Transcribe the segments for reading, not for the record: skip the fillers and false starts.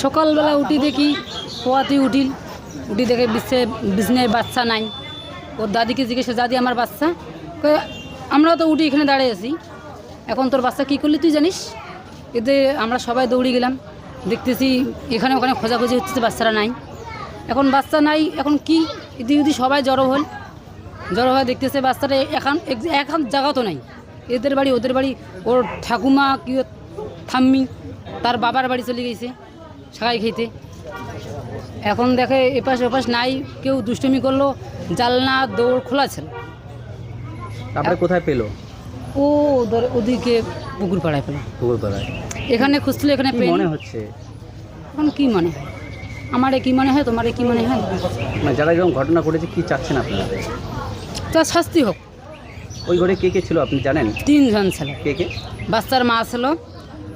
সকালবেলা উঠি দেখি পোয়াতে উঠি দেখে বিছনায় বাচ্চা নাই। ওর দাদিকে জিজ্ঞেসে, দাদি আমার বাচ্চা? আমরাও তো উঠি এখানে দাঁড়িয়ে আছি, এখন তোর বাচ্চা কী করলি তুই জানিস? এতে আমরা সবাই দৌড়ে গেলাম, দেখতেছি এখানে ওখানে খোঁজাখুঁজি হচ্ছে, বাচ্চারা নাই। এখন বাচ্চা নাই, এখন কি ইদি সবাই জড়ো হয়ে দেখতেছে বাচ্চাটা এখন জায়গা তো নাই। এদের বাড়ি ওদের বাড়ি, ওর ঠাকুমা কি ঠাম্মি তার বাবার বাড়ি চলে গেছে শাখাই খেতে। এখন দেখে এপাশ ওপাশ নাই, কেউ দুষ্টুমি করলো, জানলা দৌড় খোলা ছিল। তারপরে কোথায় পেলো? ও ওদিকে পুকুর পাড়ায় পেলো। পুকুর পাড়ায় এখানে খুঁজছিল, এখানে মনে হচ্ছে। এখন কি মনে হয়, আমারে কি মনে হয়, তোমারে কি মনে হয়? মানে যারা এরকম ঘটনা ঘটেছে কি চাচ্ছেন আপনারা? তার শাস্তি হোক। ওই ঘরে কে কে ছিল আপনি জানেন? 3 জন ছিল। কে কে? বাচ্চার মা ছিল,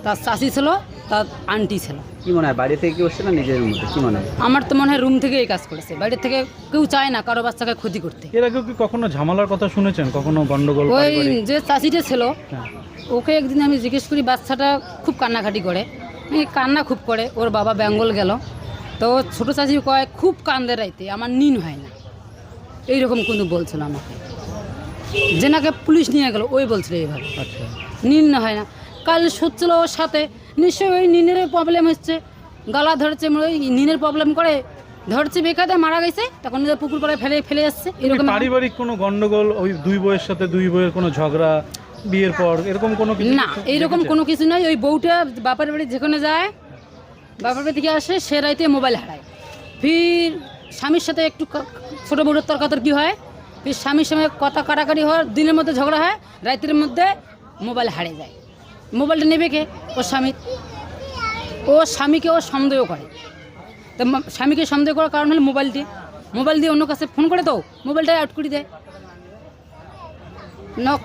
তার চাষি ছিল, তার আন্টি ছিল। কি মনে হয়, বাইরে থেকে কেউ এসছে না নিজের মধ্যে, কি মনে হয়? আমার তো মনে হয় রুম থেকে এই কাজ করেছে, বাইরে থেকে কেউ চায় না কারো বাচ্চাকে ক্ষতি করতে। এর আগেও কি কখনো ঝামেলার কথা শুনেছেন, কখনো গন্ডগোল? ওই যে চাষিটা ছিল, ওকে একদিন আমি জিজ্ঞেস করি, বাচ্চাটা খুব কান্নাকাটি করে, কান্না খুব করে, ওর বাবা বেঙ্গল গেল, তো ছোটো চাষি কয় খুব কান্দে রাইতে, আমার নিন হয় না, এইরকম কিন্তু বলছিল আমাকে। যেনাকে পুলিশ নিয়ে গেল ওই বলছিল এইভাবে, আচ্ছা, নিন হয় না। কাল শুচ্ছিল ওর সাথে, নিশ্চয়ই ওই নিনের প্রবলেম হচ্ছে, গলা ধরেছে, ওই নিনের প্রবলেম করে ধরছে, বেকাতে মারা গেছে, তখন পুকুর পাড়ে ফেলে আসছে। এরকম পারিবারিক কোনো গন্ডগোল, ওই 2 বউয়ের সাথে 2 বউয়ের কোনো ঝগড়া বিয়ের পর, এরকম কোনো কিছু? না, এইরকম কোনো কিছু নয়। ওই বউটা বাপের বাড়ি যেখানে যায়, বাপের বাড়ি থেকে আসে, সে রাইতে মোবাইল হারায়, ফির স্বামীর সাথে একটু ছোটো বউর তর্কাতর্কি হয়, ফির স্বামীর সঙ্গে কথা কাটাকাটি হওয়ার, দিনের মধ্যে ঝগড়া হয়, রাতের মধ্যে মোবাইল হারিয়ে যায়। মোবাইলটা নেবে কে? ওর স্বামী। ও স্বামীকে ও সন্দেহ করে, তো স্বামীকে সন্দেহ করার কারণ হলো মোবাইল দিয়ে অন্য কাছে ফোন করে, তো মোবাইলটা আউট করে দেয়।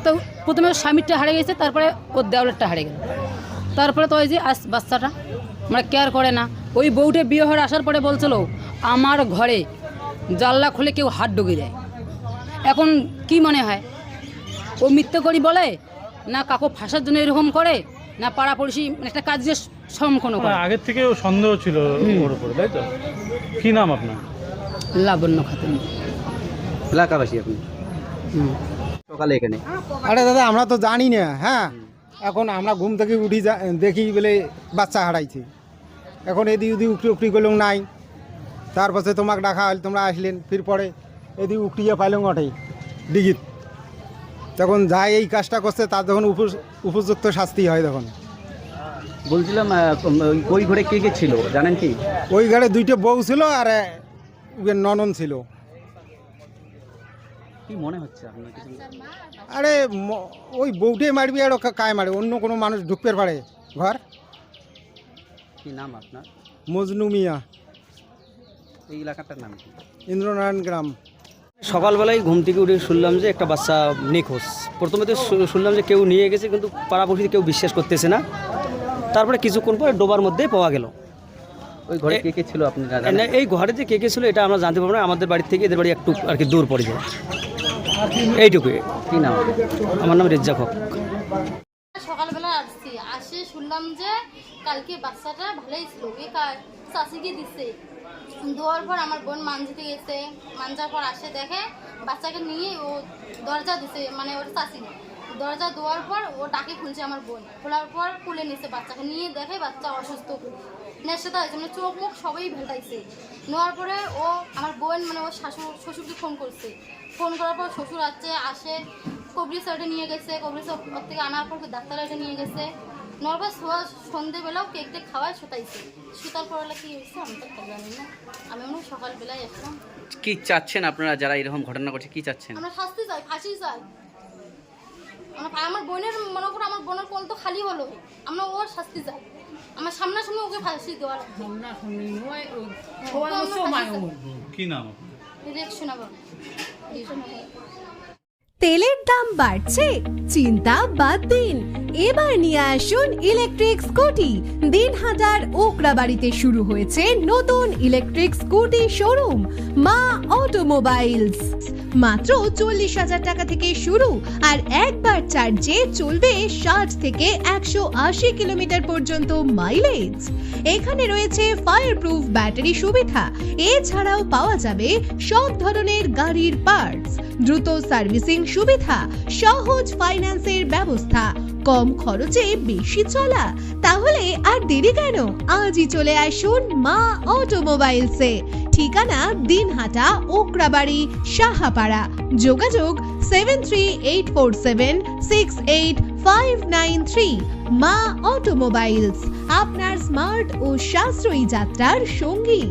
তো প্রথমে ওর স্বামীরটা হারিয়ে গেছে, তারপরে ওর দেওয়ালেরটা হারিয়ে গেল, তারপরে তো ওই যে আজ বাচ্চাটা মানে কেয়ার করে না। ওই বউটা বিয়ে হয়ে আসার পরে বলছিল, আমার ঘরে জানলা খুলে কেউ হাত ঢুকিয়ে দেয়। এখন কি মনে হয়, ও মিথ্যে করি বলে, না কাকু ফাঁসার জন্য এরকম করে, না পাড়াপড়শি একটা কাজ যে সম্মুখীন করে? আগের থেকে সন্দেহ ছিল ওর উপরে, তাই তো? কি নাম আপনার? লাবণ্য খাতুন। এলাকাবাসী আপনি? সকালে এখানে? আরে দাদা, আমরা তো জানি না। হ্যাঁ, এখন আমরা ঘুম থেকে উঠি, দেখি বলে বাচ্চা হারাইছি। এখন এদি উদি উকরি করলাম নাই, তারপরে তোমাকে ডাকা হল, তোমরা আসলেন, ফির পরে এদি উকরিয়ে পাইলাম ওঠে ডিগিত। তখন যাই এই কাজটা করছে তার যখন উপযুক্ত শাস্তি হয়। তখন বলছিলাম ওই ঘরে কে কে ছিল জানেন কি? ওই ঘরে 2টা বউ ছিল আর ননন ছিল। কি মনে হচ্ছে আপনার কিছু? আরে ওই বউটাই মারবি আর কায় মারে, অন্য কোনো মানুষ ঢুকতে পারে ঘর? কি নাম আপনার? মজনু মিয়া। এই এলাকাটার নাম কি? ইন্দ্রনারায়ণ গ্রাম। সকালবেলায় ঘুম থেকে উঠে শুনলাম যে একটা বাচ্চা নিখোঁজ। প্রথমে তো শুনলাম যে কেউ নিয়ে গেছে, কিন্তু পাড়াপড়শিতে কেউ বিশ্বাস করতেছে না। তারপরে কিছুক্ষণ পরে ডোবার মধ্যে পাওয়া গেল। ওই ঘরে কে কে ছিল আপনি জানেন? এই ঘরে যে কে কে ছিল এটা আমরা জানতে পারবো না, আমাদের বাড়ি থেকে এদের বাড়ি একটু আর কি দূর পড়ে যায়, এইটুকুই। কি নাম? আমার নাম রেজ্জাক হক। সকালবেলা আসে শুনলাম যে কালকে বাচ্চাটা ভালোই ছিল, চাষিকে দিচ্ছে। দেওয়ার পর আমার বোন মানজিতে গেছে, মানজার পর আসে দেখে বাচ্চাকে নিয়ে ও দরজা দিছে, মানে ওর চাষি দরজা দেওয়ার পর ও ডাকে খুলছে আমার বোন, খোলার পর খুলে নিছে বাচ্চাকে, নিয়ে দেখে বাচ্চা অসুস্থ, নেশাটা হয়েছে, মানে চোখ মুখ সবই ভেলটাইছে। নেওয়ার পরে ও আমার বোন মানে ওর শ্বশুরকে ফোন করছে, ফোন করার পর শ্বশুর আসে কবরি সাইডে নিয়ে গেছে, কবরি সাইড থেকে আনার পর ডাক্তার নিয়ে গেছে। নর্মাল সন্ধ্যেবেলাও কেক টেক খাওয়ায় শুতাইছে, শুতার পর কি হয়েছে আমি তো জানি না, আমি মনে সকালবেলায় আসলাম। কি চাচ্ছেন আপনারা যারা এরকম ঘটনা করছে, কি চাচ্ছেন? আমরা শাস্তি চাই, ফাঁসি চাই। আমার বোনের মনে করো, আমার বোনের কোল তো খালি হলো, আমরা ওর শাস্তি চাই, আমার সামনাসামনি ওকে ফাঁসি দেওয়ার। কি নাম? তেলের দাম বাড়ছে, চিন্তা বাদ দিন। এবার নিয়ে আসুন ইলেকট্রিক স্কুটি। দিনহাটার ওকরাবাড়িতে শুরু হয়েছে নতুন ইলেকট্রিক স্কুটি শোরুম মা অটোমোবাইলস। মাত্র 40,000 টাকা থেকে শুরু, আর একবার চার্জে চলবে 60 থেকে 180 কিলোমিটার পর্যন্ত মাইলেজ। এখানে রয়েছে ফায়ারপ্রুফ ব্যাটারি সুবিধা। এছাড়াও পাওয়া যাবে সব ধরনের গাড়ির পার্টস, দ্রুত সার্ভিসিং সুবিধা, সহজ ফাইন্যান্সের ব্যবস্থা, কম খরচে বেশি চলা। তাহলে আর দেরি কেন, আজই চলে আসুন মা অটোমোবাইলসে। ঠিকানা দিনহাটা, ওকরাবাড়ি, সাহাপাড়া। যোগাযোগ 7384768593। মা অটোমোবাইলস, আপনার স্মার্ট ও সাশ্রয়ী যাত্রার সঙ্গী।